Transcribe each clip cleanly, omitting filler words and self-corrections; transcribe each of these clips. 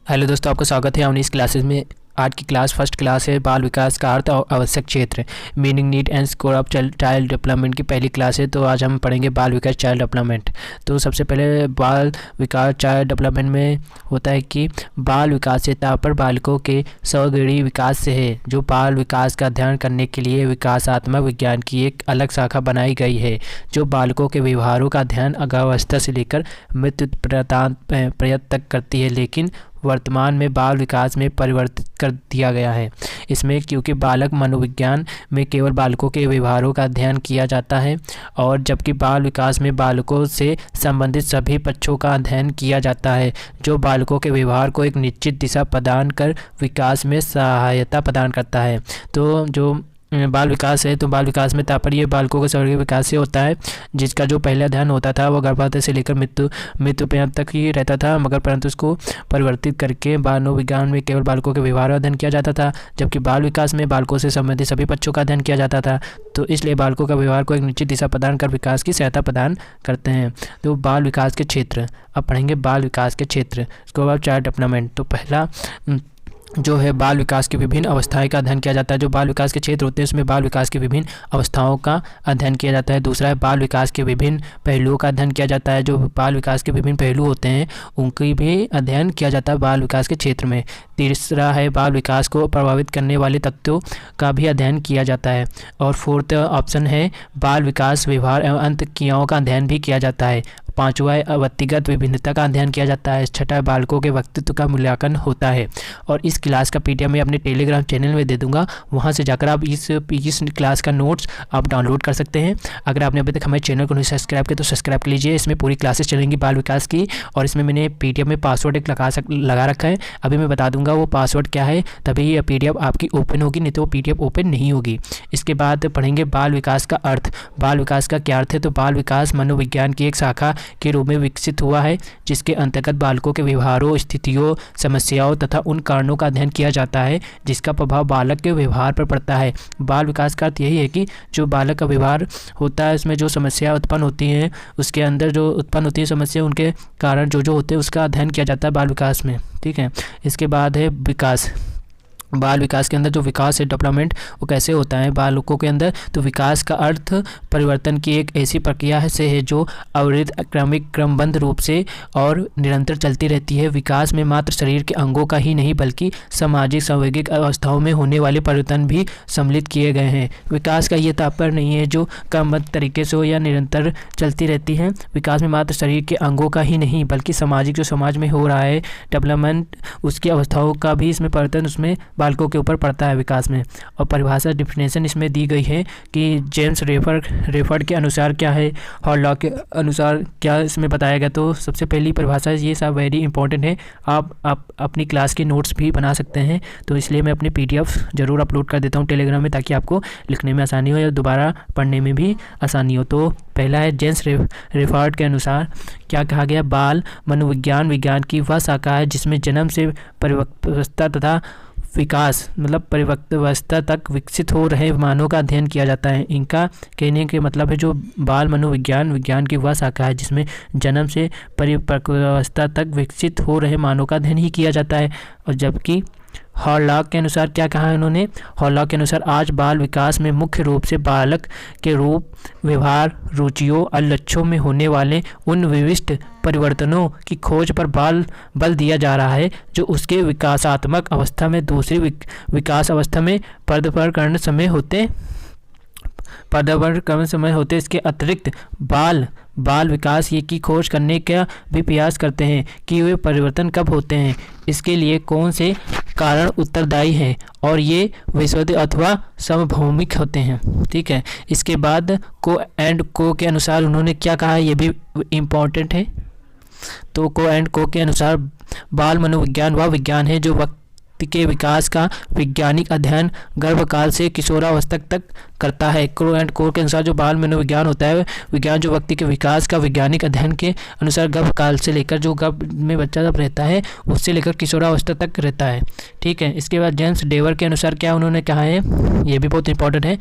Hello दोस्तों, आपका स्वागत है अपनी इस क्लासेस में। आज की क्लास फर्स्ट क्लास है। बाल विकास का अर्थ और आवश्यक क्षेत्र, meaning, need and score of child development की पहली क्लास है। तो आज हम पढ़ेंगे बाल विकास चाइल्ड डेवलपमेंट। तो सबसे पहले बाल विकास चाइल्ड डेवलपमेंट में होता है कि बाल विकास से तात्पर्य बालकों के सर्वग्रीवी विकास से है, जो बाल विकास का अध्ययन करने के लिए विकासात्मक विज्ञान की एक अलग शाखा बनाई गई है, जो बालकों के व्यवहारों का अध्ययन अगावस्था से लेकर मृत्यु पर्यंत तक करती है, लेकिन वर्तमान में बाल विकास में परिवर्तित कर दिया गया है। इसमें क्योंकि बालक मनोविज्ञान में केवल बालकों के व्यवहारों का अध्ययन किया जाता है, और जबकि बाल विकास में बालकों से संबंधित सभी पक्षों का अध्ययन किया जाता है, जो बालकों के व्यवहार को एक निश्चित दिशा प्रदान कर विकास में सहायता प्रदान करता है। तो जो बाल विकास है, तो बाल विकास में तात्पर्य बालकों के सर्वग्रीवी विकास से होता है, जिसका जो पहला अध्ययन होता था वो गर्भावस्था से लेकर मृत्यु पर्यंत तक ही रहता था, मगर परंतु उसको परिवर्तित करके मनोविज्ञान में केवल बालकों के व्यवहार का अध्ययन किया जाता था, जबकि बाल विकास में बालकों से संबंधित सभी पक्षों का अध्ययन किया जाता था। तो इसलिए बालकों का व्यवहार को एक निश्चित दिशा प्रदान कर विकास की सहायता प्रदान करते हैं। तो बाल विकास के क्षेत्र, अब पढ़ेंगे बाल विकास के क्षेत्र, उसके बाद चाइल्ड डेवलपमेंट। तो पहला जो है बाल विकास की विभिन्न अवस्थाएं का अध्ययन किया जाता है। जो बाल विकास के क्षेत्र होते हैं उसमें बाल विकास की विभिन्न अवस्थाओं का अध्ययन किया जाता है। दूसरा है बाल विकास के विभिन्न पहलुओं का अध्ययन किया जाता है। जो बाल विकास के विभिन्न पहलू होते हैं उनकी भी अध्ययन किया जाता है बाल विकास के क्षेत्र में। तीसरा है बाल विकास को प्रभावित करने वाले तत्वों का भी अध्ययन किया जाता है। और फोर्थ ऑप्शन है बाल विकास व्यवहार एवं अंत क्रियाओं का अध्ययन भी किया जाता है। पांचवा है व्यक्तिगत विभिन्नता का अध्ययन किया जाता है। छठा है बालकों के व्यक्तित्व का मूल्यांकन होता है। और इस क्लास का पीडीएफ मैं अपने टेलीग्राम चैनल में दे दूंगा, वहां से जाकर आप इस क्लास का नोट्स आप डाउनलोड कर सकते हैं। अगर आपने अभी तक हमारे चैनल को नहीं सब्सक्राइब किया तो सब्सक्राइब कर लीजिए। इसमें पूरी क्लासेस चलेंगी बाल विकास की, और इसमें मैंने पीडीएफ में पासवर्ड एक लगा रखा है। अभी मैं बता दूंगा वो पासवर्ड क्या है, तभी ये पीडीएफ आपकी ओपन होगी, नहीं तो वो पीडीएफ ओपन नहीं होगी। इसके बाद पढ़ेंगे बाल विकास का अर्थ। बाल विकास का क्या अर्थ है? तो बाल विकास मनोविज्ञान की एक शाखा के रूप में विकसित हुआ है, जिसके अंतर्गत बालकों के व्यवहारों, स्थितियों, समस्याओं तथा उन कारणों का अध्ययन किया जाता है जिसका प्रभाव बालक के व्यवहार पर पड़ता है। बाल विकास का अर्थ यही है कि जो बालक का व्यवहार होता है उसमें जो समस्या उत्पन्न होती हैं, उसके अंदर जो उत्पन्न होती है समस्या, उनके कारण जो होते हैं उसका अध्ययन किया जाता है बाल विकास में। ठीक है। इसके बाद है विकास। बाल विकास के अंदर जो विकास है, डेवलपमेंट, वो कैसे होता है बालकों के अंदर? तो विकास का अर्थ परिवर्तन की एक ऐसी प्रक्रिया से है जो अवरित, क्रमिक, क्रमबद्ध रूप से और निरंतर चलती रहती है। विकास में मात्र शरीर के अंगों का ही नहीं बल्कि सामाजिक सांवेगिक अवस्थाओं में होने वाले परिवर्तन भी सम्मिलित किए गए हैं। विकास का ये तात्पर्य नहीं है जो क्रमबद्ध तरीके से हो या निरंतर चलती रहती है। विकास में मात्र शरीर के अंगों का ही नहीं बल्कि सामाजिक, जो समाज में हो रहा है डेवलपमेंट, उसकी अवस्थाओं का भी इसमें परिवर्तन उसमें बालकों के ऊपर पड़ता है विकास में। और परिभाषा, डिफिनेशन इसमें दी गई है कि जेम्स रेफर्ड के अनुसार क्या है, हॉलॉक के अनुसार क्या इसमें बताया गया। तो सबसे पहली परिभाषा, ये सब वेरी इंपॉर्टेंट है, आप अपनी क्लास के नोट्स भी बना सकते हैं। तो इसलिए मैं अपने पीडीएफ ज़रूर अपलोड कर देता हूँ टेलीग्राम में, ताकि आपको लिखने में आसानी हो या दोबारा पढ़ने में भी आसानी हो। तो पहला है जेम्स रेफर्ड के अनुसार क्या कहा गया? बाल मनोविज्ञान विज्ञान की वह शाखा है जिसमें जन्म से परिपक्वता तथा विकास, मतलब परिपक्वावस्था तक विकसित हो रहे मानव का अध्ययन किया जाता है। इनका कहने के मतलब है जो बाल मनोविज्ञान विज्ञान की वह शाखा है जिसमें जन्म से परिपक्वावस्था तक विकसित हो रहे मानव का अध्ययन ही किया जाता है। और जबकि हॉलॉक के अनुसार क्या कहा है उन्होंने? हॉलॉक के अनुसार आज बाल विकास में मुख्य रूप से बालक के रूप, व्यवहार, रुचियों और लक्ष्यों में होने वाले उन विशिष्ट परिवर्तनों की खोज पर बल दिया जा रहा है जो उसके विकासात्मक अवस्था में दूसरी विकास अवस्था में पदार्पण समय होते। इसके अतिरिक्त बाल विकास ये की खोज करने का भी प्रयास करते हैं कि वे परिवर्तन कब होते हैं, इसके लिए कौन से कारण उत्तरदायी हैं, और ये विश्वद अथवा समभौमिक होते हैं। ठीक है। इसके बाद को के अनुसार उन्होंने क्या कहा, ये भी इम्पोर्टेंट है। तो को के अनुसार बाल मनोविज्ञान वह विज्ञान है जो व्यक्ति के विकास का वैज्ञानिक अध्ययन गर्भकाल से किशोरावस्था तक करता है। को के अनुसार जो बाल मनोविज्ञान होता है, विज्ञान जो व्यक्ति के विकास का वैज्ञानिक अध्ययन के अनुसार गर्भकाल से लेकर, जो गर्भ में बच्चा जब रहता है उससे लेकर किशोरावस्था तक रहता है। ठीक है। इसके बाद जेम्स डेवर के अनुसार क्या उन्होंने कहा है, ये भी बहुत इंपॉर्टेंट है।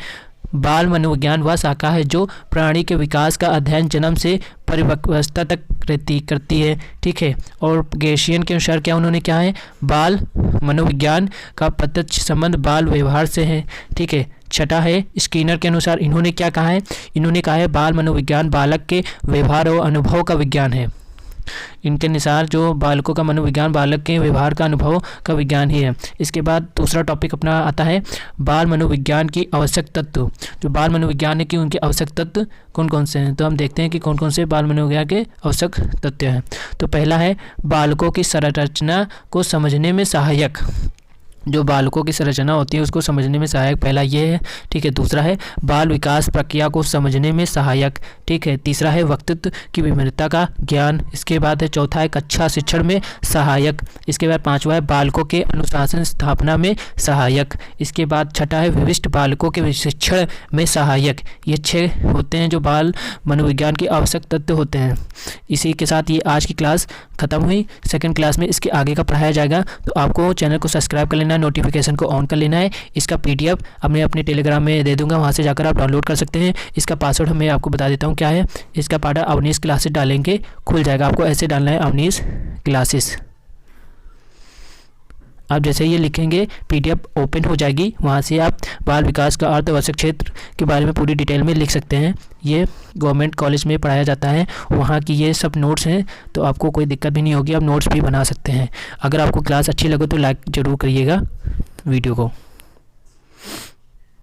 बाल मनोविज्ञान वह शाखा है जो प्राणी के विकास का अध्ययन जन्म से परिपक्वता तक करती है। ठीक है, और गेशियन के अनुसार क्या उन्होंने क्या है, बाल मनोविज्ञान का प्रत्यक्ष संबंध बाल व्यवहार से है। ठीक है, छठा है स्किनर के अनुसार इन्होंने क्या कहा है, इन्होंने कहा है बाल मनोविज्ञान बालक के व्यवहार और अनुभव का विज्ञान है। इनके अनुसार जो बालकों का मनोविज्ञान बालक के व्यवहार का अनुभव का विज्ञान ही है। इसके बाद दूसरा टॉपिक अपना आता है बाल मनोविज्ञान की आवश्यक तत्व। जो बाल मनोविज्ञान है कि उनके आवश्यक तत्व कौन कौन से हैं, तो हम देखते हैं कि कौन कौन से बाल मनोविज्ञान के आवश्यक तत्व हैं। तो पहला है बालकों की संरचना को समझने में सहायक, जो बालकों की संरचना होती है उसको समझने में सहायक, पहला ये है। ठीक है, दूसरा है बाल विकास प्रक्रिया को समझने में सहायक। ठीक है, तीसरा है व्यक्तित्व की विभिन्नता का ज्ञान। इसके बाद है चौथा है कक्षा शिक्षण में सहायक। इसके बाद पांचवा है बालकों के अनुशासन स्थापना में सहायक। इसके बाद छठा है विशिष्ट बालकों के शिक्षण में सहायक। ये 6 होते हैं जो बाल मनोविज्ञान के आवश्यक तत्व होते हैं। इसी के साथ ये आज की क्लास खत्म हुई। सेकंड क्लास में इसके आगे का पढ़ाया जाएगा, तो आपको चैनल को सब्सक्राइब कर लेना है, नोटिफिकेशन को ऑन कर लेना है। इसका PDF अब मैं अपने टेलीग्राम में दे दूंगा, वहां से जाकर आप डाउनलोड कर सकते हैं। इसका पासवर्ड मैं आपको बता देता हूं क्या है। इसका पासवर्ड अवनीश क्लासेस डालेंगे खुल जाएगा। आपको ऐसे डालना है अवनीश क्लासेस। आप जैसे ये लिखेंगे PDF ओपन हो जाएगी, वहाँ से आप बाल विकास का अर्थ आवश्यक क्षेत्र के बारे में पूरी डिटेल में लिख सकते हैं। ये गवर्नमेंट कॉलेज में पढ़ाया जाता है, वहाँ की ये सब नोट्स हैं, तो आपको कोई दिक्कत भी नहीं होगी, आप नोट्स भी बना सकते हैं। अगर आपको क्लास अच्छी लगे तो लाइक ज़रूर करिएगा वीडियो को।